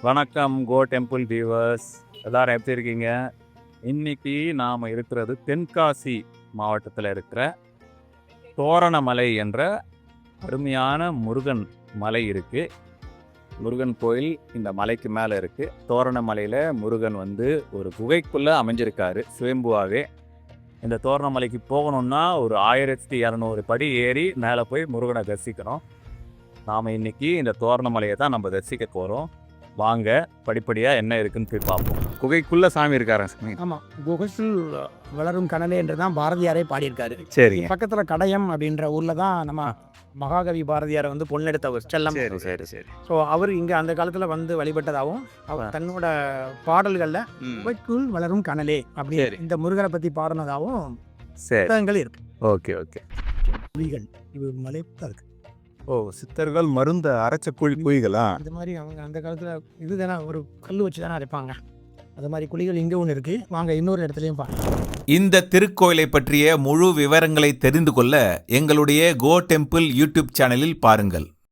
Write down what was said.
வணக்கம் கோ temple viewers, எல்லாரும் எப்படி இருக்கீங்க? இன்னைக்கு நாம் இருக்கிறது தென்காசி மாவட்டத்தில் இருக்கிற தோரணமலை என்ற அருமையான முருகன் மலை இருக்கு. முருகன் கோயில் இந்த மலைக்கு மேலே இருக்கு. தோரணமலையில் முருகன் ஒரு குகைக்குள்ளே அமைஞ்சிருக்காரு சுயம்புவாகவே. இந்த தோரணமலைக்கு போகணும்னா ஒரு 1200 படி ஏறி மேலே போய் முருகனை தரிசிக்கணும். நாம் இன்னைக்கு இந்த தோரணமலையை தான் நம்ம தரிசிக்க போகிறோம். வாங்க படிப்படியாக என்ன இருக்குன்னு போய் பார்ப்போம். குகைக்குள்ளே சாமி இருக்காரா சாமி? ஆமாம், குகைக்குள் வளரும் கனலே என்று தான் பாரதியாரே பாடியிருக்காரு. சரி, பக்கத்தில் கடையம் அப்படின்ற ஊரில் தான் நம்ம மகாகவி பாரதியாரை பொன்னெடுத்த ஒரு செல்லம். சரி சரி சரி. ஸோ அவர் இங்கே அந்த காலத்தில் வழிபட்டதாகவும் அவர் தன்னோட பாடல்களில் குகைக்குள் வளரும் கனலே அப்படி இந்த முருகனை பற்றி பாடினதாகவும் சரி, புத்தகங்கள் இருக்கு. Okay okay. குழிகள் இது மலை தான் இருக்கு. ஓ, சித்தர்கள் மருந்த அரைச்ச குழிகளா? இந்த மாதிரி அவங்க அந்த காலத்தில் இதுதானே ஒரு கல் வச்சு தானே அரைப்பாங்க. அது மாதிரி குழிகள் இங்கே ஒன்று இருக்குது. வாங்க இன்னொரு இடத்துலையும் பாருங்க. இந்த திருக்கோயிலை பற்றிய முழு விவரங்களை தெரிந்து கொள்ள எங்களுடைய கோ டெம்பிள் யூடியூப் சேனலில் பாருங்கள்.